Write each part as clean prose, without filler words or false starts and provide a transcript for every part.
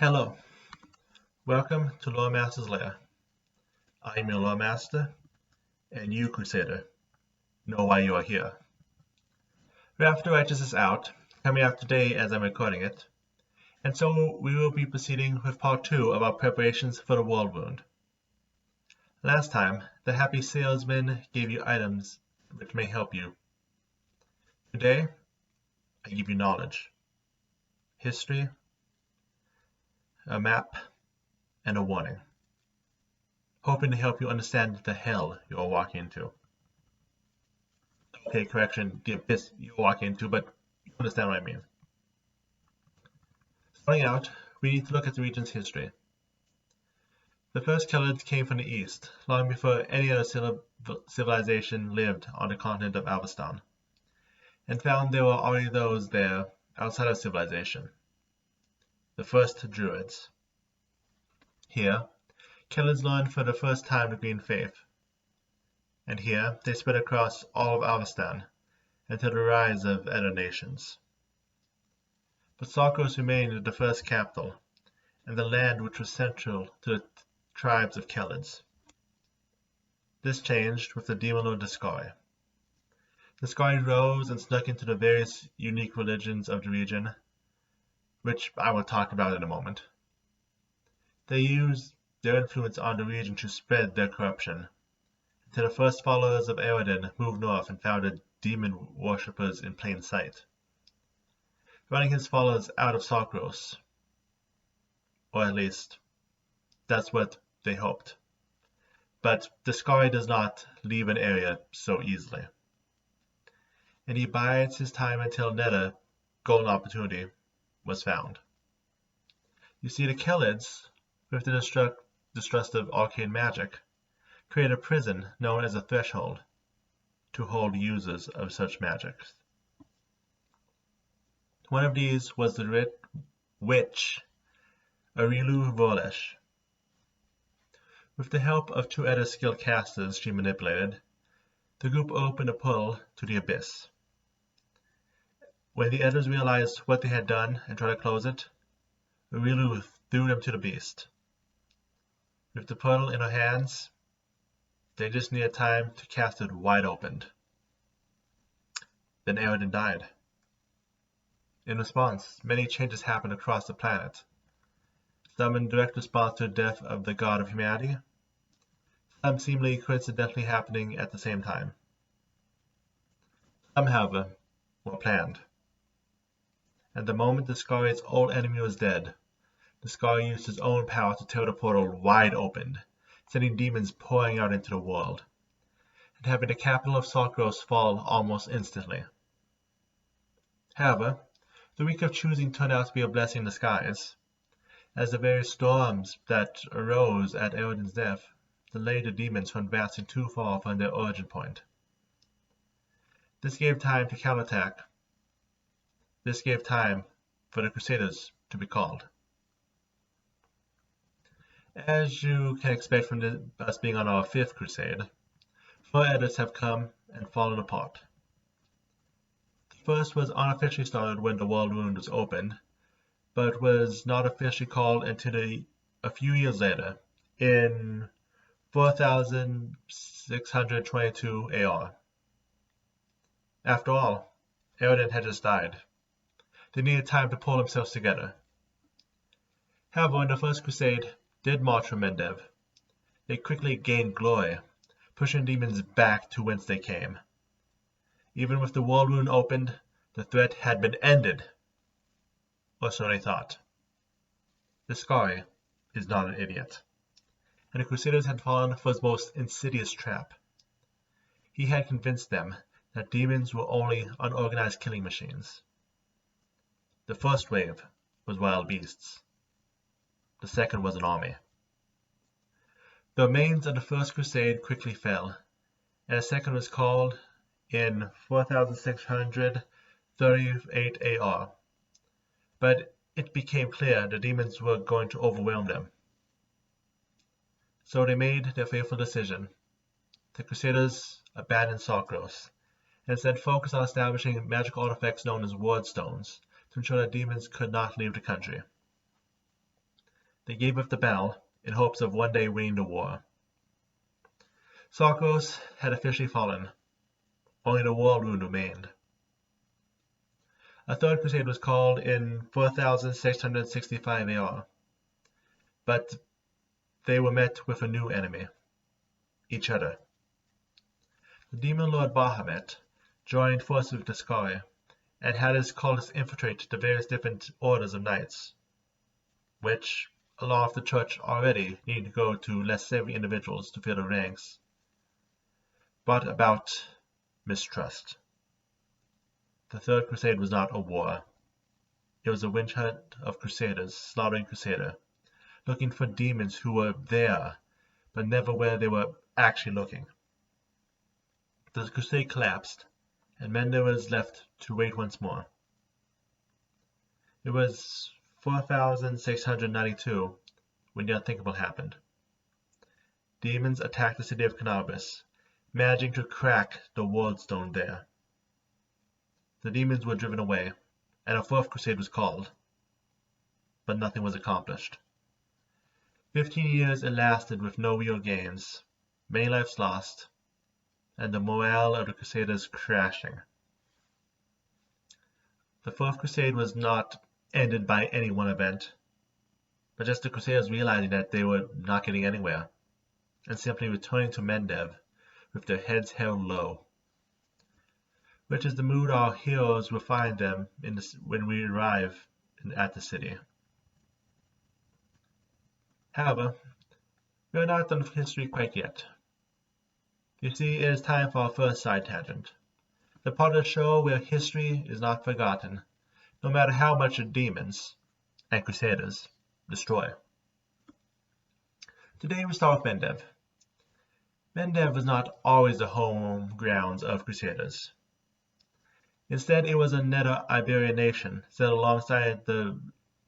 Hello, welcome to Loremaster's Lair. I am your Loremaster, and you, Crusader, know why you are here. Wrath the Righteous is out, coming out today as I'm recording it, and so we will be proceeding with part 2 of our preparations for the World Wound. Last time, the happy salesman gave you items which may help you. Today, I give you knowledge, history, a map, and a warning, hoping to help you understand the hell you are walking into. Okay, correction, the abyss you're walking into, but you understand what I mean. Starting out, we need to look at the region's history. The first Khalids came from the east, long before any other civilization lived on the continent of Avestan, and found there were already those there outside of civilization. The first druids. Here, Khalids learned for the first time the green faith, and here they spread across all of Avestan until the rise of other nations. But Sarkaris remained the first capital, and the land which was central to the tribes of Khalids. This changed with the demon lord Deskari. Deskari rose and snuck into the various unique religions of the region, which I will talk about in a moment. They used their influence on the region to spread their corruption, until the first followers of Eredin moved north and founded demon worshippers in plain sight, running his followers out of Sarkaris, or at least, that's what they hoped. But Deskari does not leave an area so easily, and he bides his time until another golden opportunity was found. You see, the Khalids, with the distrust of arcane magic, created a prison known as a threshold to hold users of such magics. One of these was the witch Arilu Volesh. With the help of two other skilled casters she manipulated, the group opened a portal to the abyss. When the others realized what they had done and tried to close it, Arilu threw them to the beast. With the portal in her hands, they just needed time to cast it wide open. Then Eredin died. In response, many changes happened across the planet. Some in direct response to the death of the god of humanity, some seemingly coincidentally happening at the same time. Some, however, were planned. At the moment Deskari's old enemy was dead, Deskari used his own power to tear the portal wide open, sending demons pouring out into the world, and having the capital of Sarkaris fall almost instantly. However, the week of choosing turned out to be a blessing in disguise, as the various storms that arose at Eredin's death delayed the demons from advancing too far from their origin point. This gave time to counterattack. This gave time for the Crusaders to be called. As you can expect from us being on our Fifth Crusade, 4 edits have come and fallen apart. The first was unofficially started when the World Wound was opened, but was not officially called until a few years later, in 4622 AR. After all, Eredin had just died. They needed time to pull themselves together. However, when the First Crusade did march from Mendev, they quickly gained glory, pushing demons back to whence they came. Even with the World Wound opened, the threat had been ended, or so they thought. Deskari is not an idiot, and the Crusaders had fallen for his most insidious trap. He had convinced them that demons were only unorganized killing machines. The first wave was wild beasts. The second was an army. The remains of the First Crusade quickly fell, and a second was called in 4638 AR. But it became clear the demons were going to overwhelm them. So they made their fateful decision. The Crusaders abandoned Sarkaris, and instead focused on establishing magical artifacts known as ward stones to ensure that demons could not leave the country. They gave up the battle in hopes of one day winning the war. Sarkaris had officially fallen. Only the world wound remained. A third crusade was called in 4665 AR, but they were met with a new enemy, each other. The demon lord Bahamut joined forces with Deskari and had his cultists infiltrate the various different orders of knights, which, along with the church already needing to go to less savory individuals to fill the ranks, brought about mistrust. The Third Crusade was not a war. It was a witch hunt of crusaders, slaughtering crusader, looking for demons who were there, but never where they were actually looking. The crusade collapsed, and Mendev was left to wait once more. It was 4692 when the unthinkable happened. Demons attacked the city of Cannabis, managing to crack the walled stone there. The demons were driven away, and a fourth crusade was called, but nothing was accomplished. 15 years it lasted with no real gains, many lives lost, and the morale of the crusaders crashing. The fourth crusade was not ended by any one event, but just the crusaders realizing that they were not getting anywhere, and simply returning to Mendev with their heads held low, which is the mood our heroes will find them in when we arrive at the city. However, we are not done with history quite yet. You see, it is time for our first side tangent, the part of the show where history is not forgotten, no matter how much the demons and crusaders destroy. Today we start with Mendev. Mendev was not always the home grounds of crusaders. Instead, it was a nether Iberian nation set alongside the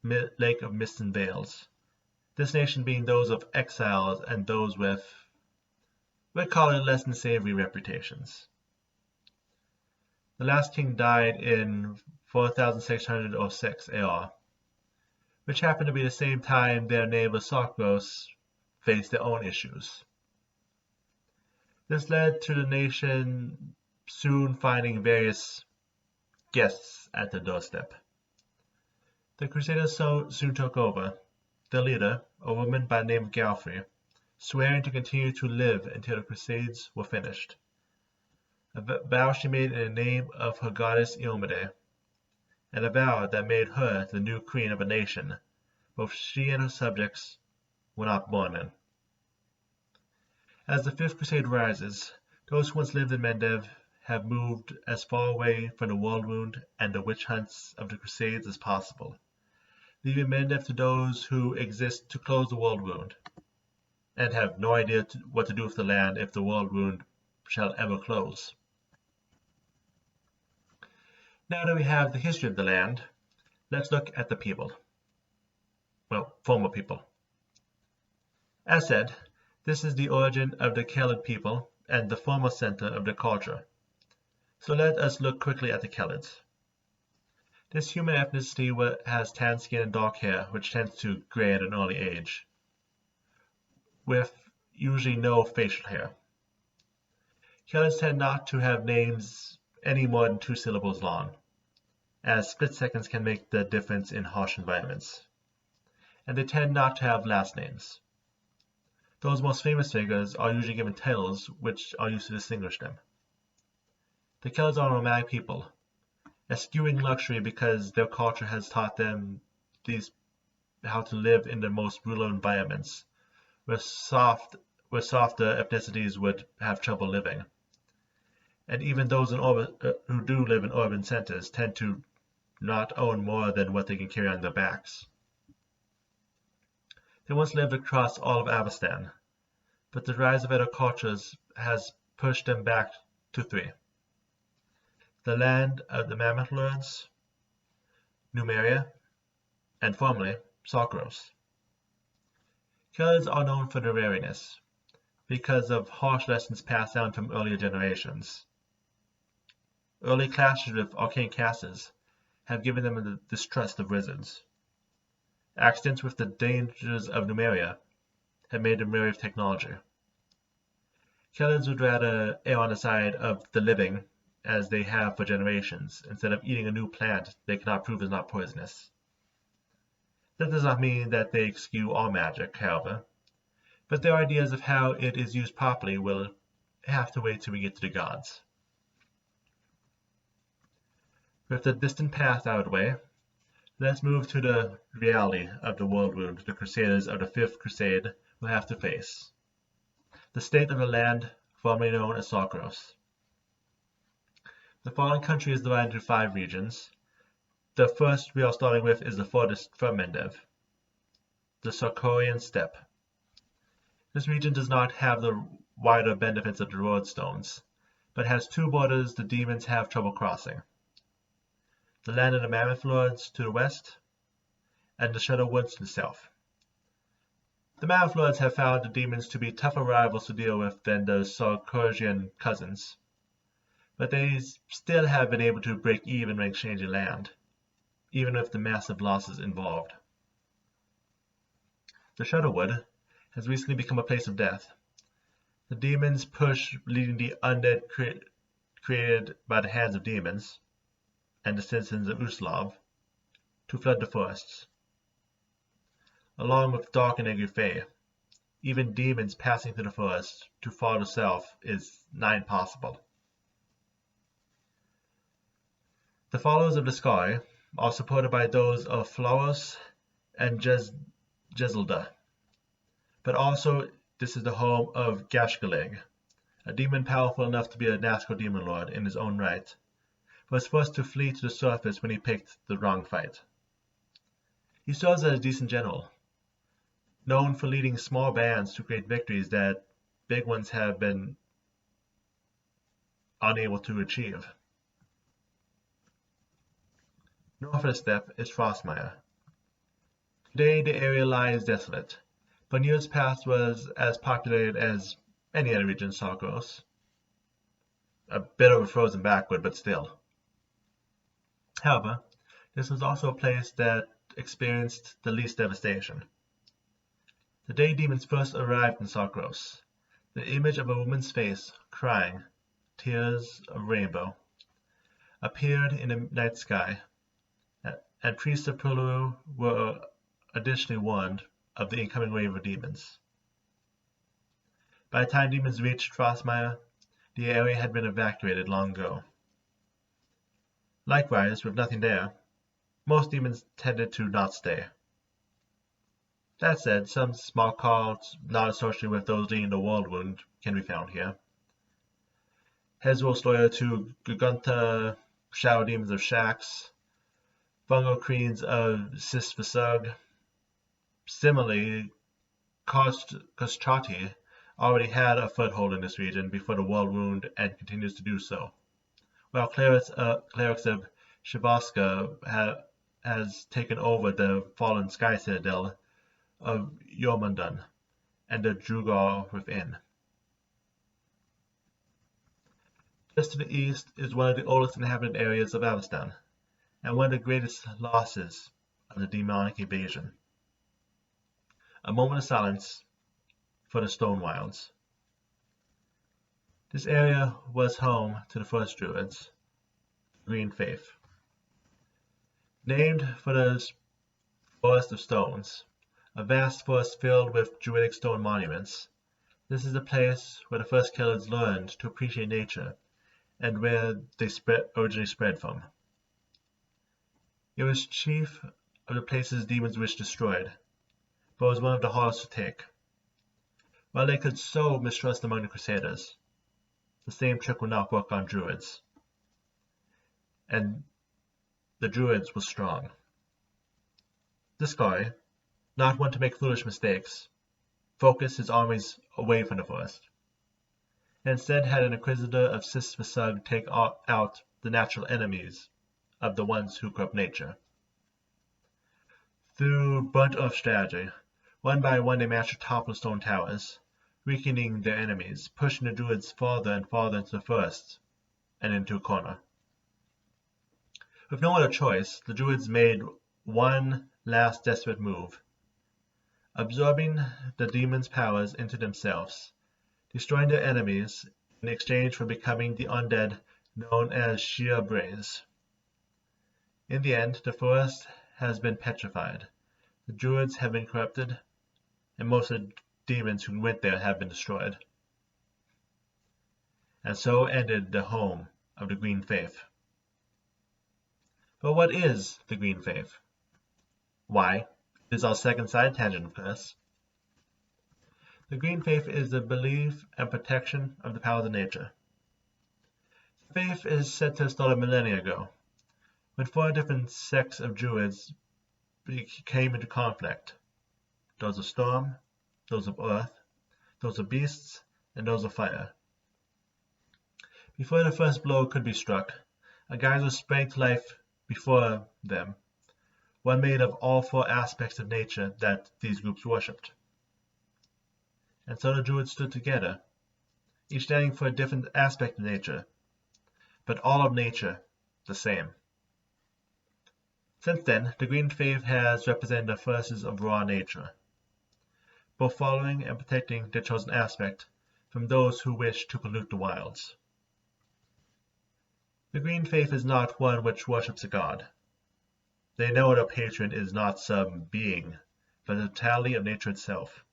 Lake of Mists and Veils. This nation being those of exiles and those with, we'll call it, less than savory reputations. The last king died in 4606 AR, which happened to be the same time their neighbor Sarkaris faced their own issues. This led to the nation soon finding various guests at their doorstep. The Crusaders soon took over, their leader, a woman by the name of Galfrey, swearing to continue to live until the Crusades were finished. A vow she made in the name of her goddess Iomade, and a vow that made her the new queen of a nation both she and her subjects were not born in. As the Fifth Crusade rises, those who once lived in Mendev have moved as far away from the world wound and the witch hunts of the Crusades as possible, leaving Mendev to those who exist to close the world wound, and have no idea what to do with the land if the world wound shall ever close. Now that we have the history of the land, let's look at the people. Well, former people. As said, this is the origin of the Khalid people and the former center of their culture. So let us look quickly at the Khalids. This human ethnicity has tan skin and dark hair, which tends to gray at an early age, with usually no facial hair. Khalids tend not to have names any more than 2 syllables long, as split seconds can make the difference in harsh environments. And they tend not to have last names. Those most famous figures are usually given titles which are used to distinguish them. The Khalids are a nomadic people, eschewing luxury because their culture has taught them how to live in the most rural environments, where softer ethnicities would have trouble living. And even those who do live in urban centers tend to not own more than what they can carry on their backs. They once lived across all of Avestan, but the rise of other cultures has pushed them back to 3. The land of the Mammoth Lords, Numeria, and formerly Sarkaris. Khalids are known for their wariness, because of harsh lessons passed down from earlier generations. Early clashes with arcane classes have given them the distrust of wizards. Accidents with the dangers of Numeria had made them wary of technology. Killers would rather err on the side of the living, as they have for generations, instead of eating a new plant they cannot prove is not poisonous. That does not mean that they eschew all magic, however, but their ideas of how it is used properly will have to wait till we get to the gods. With the distant past out of the way, let's move to the reality of the world wound the crusaders of the Fifth Crusade will have to face. The state of the land formerly known as Sarkaris. The fallen country is divided into 5 regions. The first we are starting with is the farthest from Mendev, the Sarkarian steppe. This region does not have the wider benefits of the road stones, but has 2 borders the demons have trouble crossing. The land of the Mammoth Lords to the west, and the Shadow Woods to the south. The Mammoth Lords have found the demons to be tougher rivals to deal with than the Sarkarian cousins, but they still have been able to break even when exchanging land, even with the massive losses involved. The Shadowwood has recently become a place of death. The demons push leading the undead created by the hands of demons, and the citizens of Uslov, to flood the forests. Along with dark and angry fae, even demons passing through the forest to farther south is nigh impossible. The followers of Deskari are supported by those of Flauros and Jezelda, but also this is the home of Gashgalig, a demon powerful enough to be a natural demon lord in his own right, who was forced to flee to the surface when he picked the wrong fight. He serves as a decent general, known for leading small bands to great victories that big ones have been unable to achieve. North of the steppe is Frostmire. Today the area lies desolate, but in years past was as populated as any other region in Sarkaris. A bit of a frozen backwood, but still. However, this was also a place that experienced the least devastation. The day demons first arrived in Sarkaris, the image of a woman's face, crying, tears of rainbow, appeared in the night sky, and priests of Pulu were additionally warned of the incoming wave of demons. By the time demons reached Frostmire, the area had been evacuated long ago. Likewise, with nothing there, most demons tended to not stay. That said, some small cults not associated with those leading the world wound can be found here. Hezbol's loyal to Gugunta, shadow demons of Shax, fungal creeds of Sisvasug. Similarly, Kostrati already had a foothold in this region before the world wound and continues to do so, while clerics of Shivaska has taken over the fallen sky citadel of Yormundan and the Drugar within. Just to the east is one of the oldest inhabited areas of Avestan, and one of the greatest losses of the demonic invasion. A moment of silence for the Stone Wilds. This area was home to the first druids, Green Faith. Named for the Forest of Stones, a vast forest filled with druidic stone monuments, this is the place where the first killers learned to appreciate nature and where they originally spread from. It was chief of the places demons wished destroyed, but was one of the hardest to take. While they could sow mistrust among the crusaders, the same trick would not work on druids. And the druids were strong. Deskari, not one to make foolish mistakes, focused his armies away from the forest, and instead had an inquisitor of Sisvasug take out the natural enemies of the ones who corrupt nature. Through burnt-earth strategy, one by one they managed to topple stone towers, weakening their enemies, pushing the druids farther and farther into the forest, and into a corner. With no other choice, the druids made one last desperate move, absorbing the demons' powers into themselves, destroying their enemies in exchange for becoming the undead known as sheer brains. In the end, the forest has been petrified, the druids have been corrupted, and most of the demons who went there have been destroyed. And so ended the home of the Green Faith. But what is the Green Faith? Why, it is our second side tangent, of course. The Green Faith is the belief and protection of the powers of nature. The faith is said to have started millennia ago, when 4 different sects of druids came into conflict. Those of storm, those of earth, those of beasts, and those of fire. Before the first blow could be struck, a geyser sprang to life before them, one made of all 4 aspects of nature that these groups worshipped. And so the druids stood together, each standing for a different aspect of nature, but all of nature the same. Since then, the Green Faith has represented the forces of raw nature, both following and protecting their chosen aspect from those who wish to pollute the wilds. The Green Faith is not one which worships a god. They know their patron is not some being, but the totality of nature itself.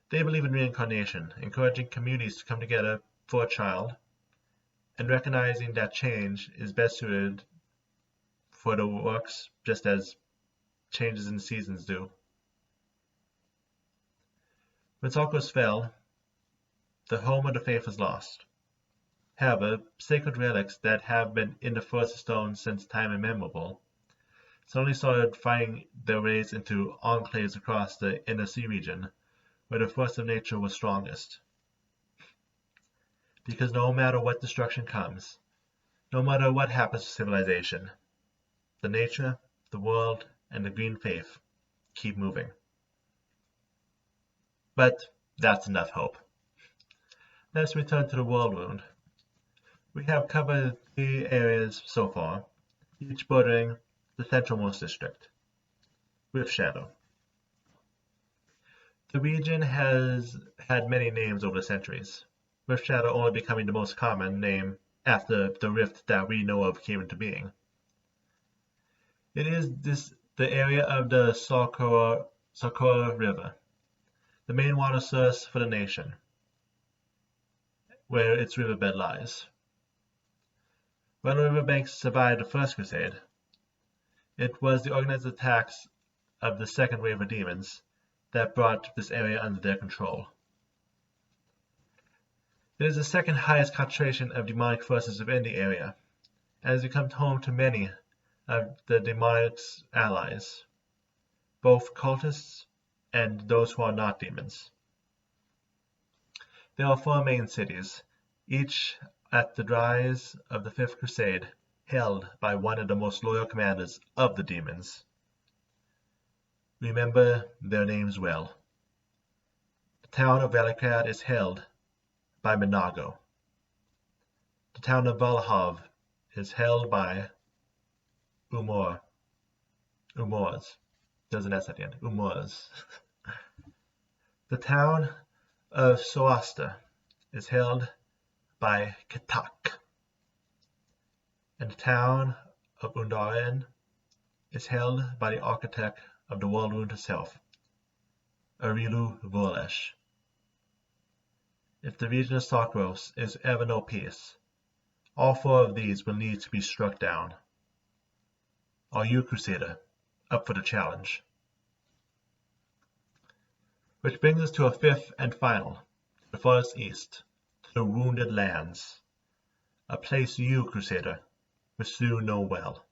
They believe in reincarnation, encouraging communities to come together for a child, and recognizing that change is best suited for the works just as changes in the seasons do. When Sarkaris fell, the home of the faith was lost. However, sacred relics that have been in the Forest Stone since time immemorial suddenly started finding their ways into enclaves across the inner sea region, where the force of nature was strongest. Because no matter what destruction comes, no matter what happens to civilization, the nature, the world, and the Green Faith keep moving. But that's enough hope. Let's return to the world wound. We have covered 3 areas so far, each bordering the centralmost district, Rift Shadow. The region has had many names over the centuries, Rift Shadow only becoming the most common name after the rift that we know of came into being. It is the area of the Sarkaris River, the main water source for the nation, where its riverbed lies. While the riverbanks survived the First Crusade, it was the organized attacks of the second wave of demons that brought this area under their control. It is the second highest concentration of demonic forces within the area, and has become home to many of the demonic's allies, both cultists and those who are not demons. There are 4 main cities, each at the rise of the Fifth Crusade, held by one of the most loyal commanders of the demons. Remember their names well. The town of Velikrad is held by Menago. The town of Valhov is held by Umors. There's an S at the end. Umors. The town of Soasta is held by Ketak. And the town of Undaren is held by the architect of the world wound herself, Arilu Volesh. If the region of Sarkaris is ever no peace, all 4 of these will need to be struck down. Are you, Crusader, up for the challenge? Which brings us to a 5th and final, to the farthest east, to the Wounded Lands, a place you, Crusader, will soon know well.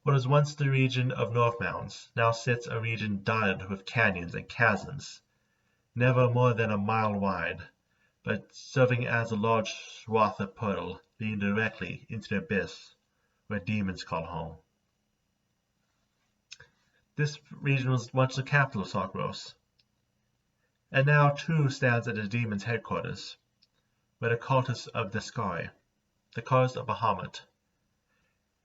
What was once the region of North Mountains now sits a region dotted with canyons and chasms, never more than a mile wide, but serving as a large swath of portal leading directly into the abyss where demons call home. This region was once the capital of Sarkaris, and now too stands at the demons' headquarters, where the cultists of Deskari, the cause of Bahamut,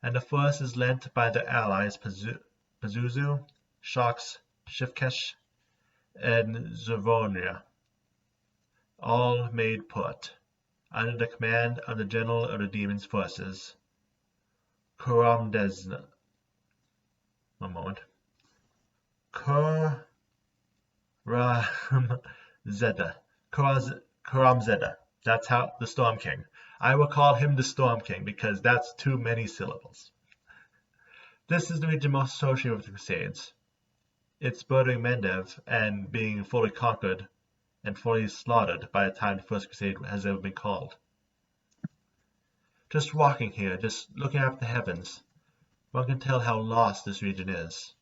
and the first is lent by their allies Pazuzu, Shax, Shifkesh, and Zervonia, all made put, under the command of the general of the demon's forces, Kuramdezna. One moment. Kuramzeda. That's how the Storm King. I will call him the Storm King because that's too many syllables. This is the region most associated with the Crusades. It's bordering Mendev and being fully conquered and fully slaughtered by the time the First Crusade has ever been called. Just walking here, just looking up at the heavens, one can tell how lost this region is.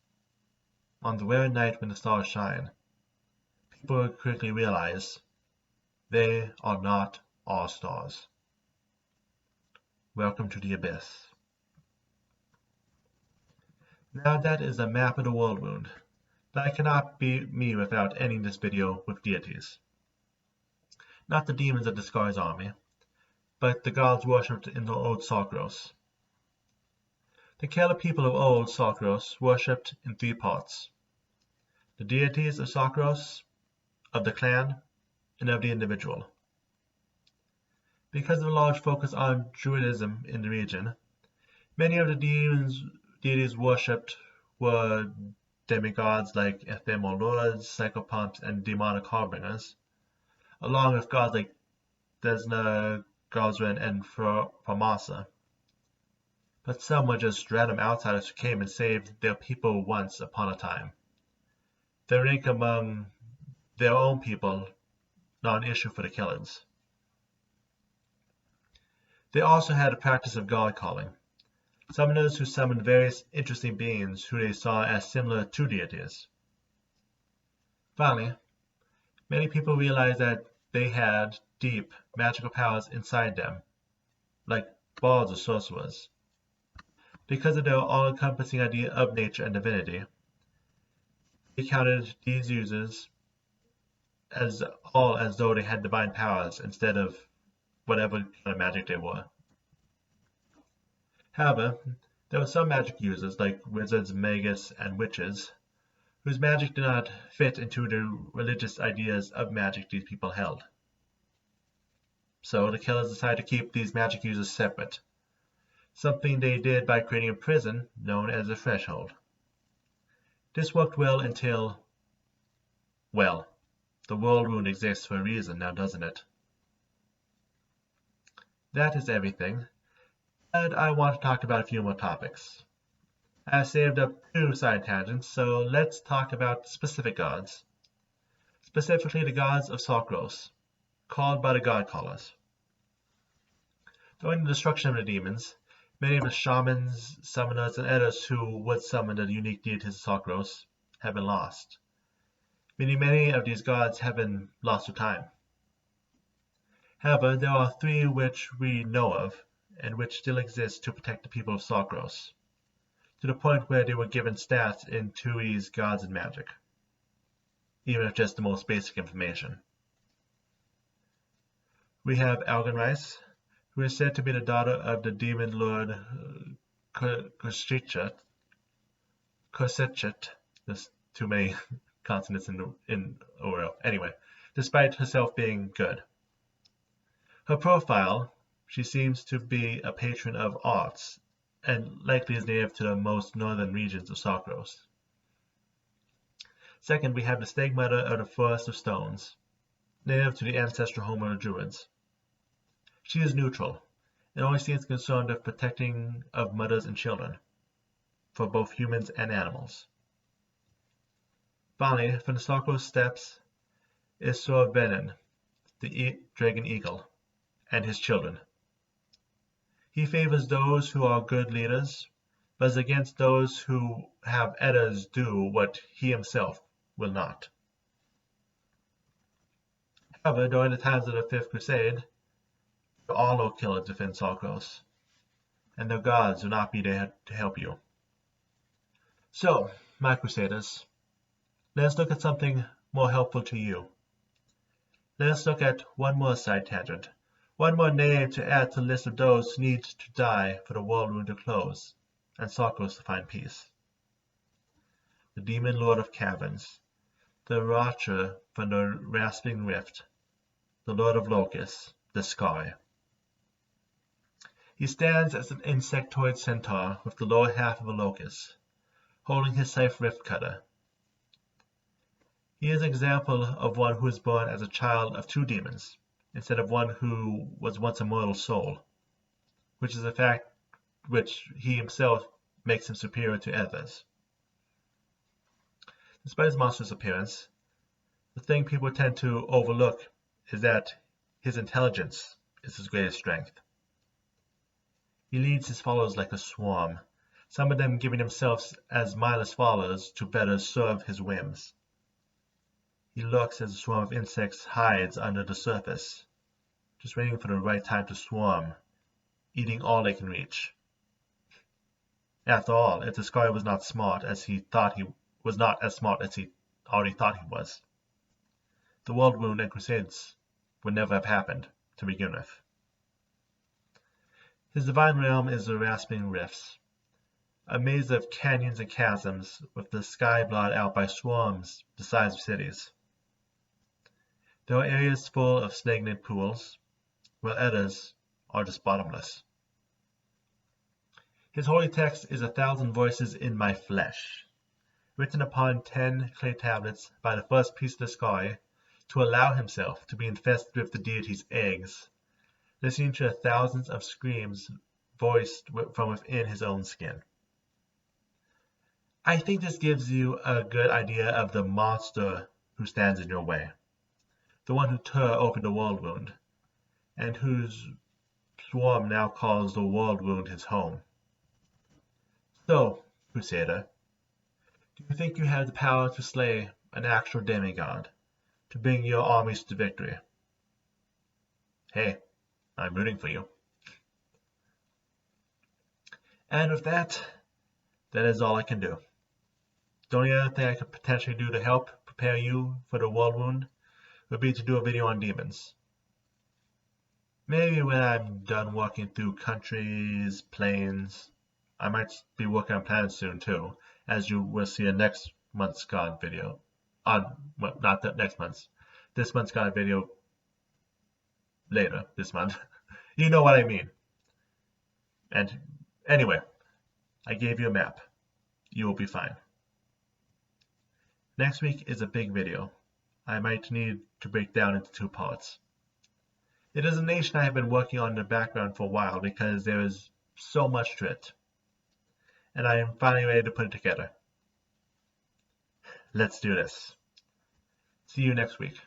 On the very night when the stars shine, people will quickly realize they are not all stars. Welcome to the Abyss. Now that is a map of the world wound, but I cannot be me without ending this video with deities. Not the demons of Deskari's army, but the gods worshipped in the old Sarkaris. The Kela people of old Sarkaris worshipped in three parts: the deities of Sarkaris, of the clan, and of the individual. Because of the large focus on druidism in the region, many of the deities worshipped were demigods like ephemeral lords, psychopomps, and demonic harbingers, along with gods like Desna, Gazran, and Formasa. But some were just random outsiders who came and saved their people once upon a time. Their rank among their own people, not an issue for the Kelans. They also had a practice of god calling, summoners who summoned various interesting beings who they saw as similar to deities. Finally, many people realized that they had deep magical powers inside them, like bards or sorcerers. Because of their all-encompassing idea of nature and divinity, they counted these users as though they had divine powers instead of whatever kind of magic they were. However, there were some magic users, like wizards, magus, and witches, whose magic did not fit into the religious ideas of magic these people held. So the killers decided to keep these magic users separate, something they did by creating a prison known as a threshold. This worked well until, well, the world wound exists for a reason now, doesn't it? That is everything, and I want to talk about a few more topics. I have saved up 2 side tangents, so let's talk about specific gods. Specifically the gods of Sarkaris, called by the god callers. During the destruction of the demons, many of the shamans, summoners, and others who would summon the unique deities of Sarkaris have been lost. Many of these gods have been lost to time. However, there are 3 which we know of, and which still exist to protect the people of Sarkaris, to the point where they were given stats in Tui's Gods and Magic, even if just the most basic information. We have Algenrice, who is said to be the daughter of the demon lord Kosetchet. There's too many consonants in Oreo. Anyway, despite herself being good. Her profile, she seems to be a patron of arts, and likely is native to the most northern regions of Sarkaris. Second, we have the Stegmata of the Forest of Stones, native to the ancestral home of the druids. She is neutral, and only seems concerned with protecting of mothers and children, for both humans and animals. Finally, from the Sarkaris steppes is Sorvenin, the dragon eagle, and his children. He favors those who are good leaders, but is against those who have others do what he himself will not. However, during the times of the Fifth Crusade, there are no killers within Sarkaris, and the gods will not be there to help you. So, my crusaders, let's look at something more helpful to you. Let's look at one more side tangent, One more name to add to the list of those who need to die for the world wound to close, and Sarkaris to find peace. The Demon Lord of Caverns, the Watcher from the Rasping Rift, the Lord of Locusts, Deskari. He stands as an insectoid centaur with the lower half of a locust, holding his scythe rift cutter. He is an example of one who was born as a child of two demons, instead of one who was once a mortal soul, which is a fact which he himself makes him superior to others. Despite his monstrous appearance, the thing people tend to overlook is that his intelligence is his greatest strength. He leads his followers like a swarm, some of them giving themselves as mindless followers to better serve his whims. He lurks as a swarm of insects hides under the surface, just waiting for the right time to swarm, eating all they can reach. After all, if Deskari was not smart as he thought he was not as smart as he already thought he was, the world wound and crusades would never have happened to begin with. His divine realm is the Rasping Rifts, a maze of canyons and chasms with the sky blotted out by swarms the size of cities. There are areas full of stagnant pools, while others are just bottomless. His holy text is 1,000 voices in my flesh, written upon 10 clay tablets by the first priest of Deskari, to allow himself to be infested with the deity's eggs, listening to the thousands of screams voiced from within his own skin. I think this gives you a good idea of the monster who stands in your way, the one who tore open the world wound, and whose swarm now calls the world wound his home. So, Crusader, do you think you have the power to slay an actual demigod, to bring your armies to victory? Hey, I'm rooting for you. And with that is all I can do. The only other thing I could potentially do to help prepare you for the world wound would be to do a video on demons. Maybe when I'm done walking through countries, planes. I might be working on planets soon too, as you will see in next month's God video. Well, not that next month's. This month's God video later this month. You know what I mean. And anyway, I gave you a map. You will be fine. Next week is a big video. I might need to break down into 2 parts. It is a nation I have been working on in the background for a while because there is so much to it. And I am finally ready to put it together. Let's do this. See you next week.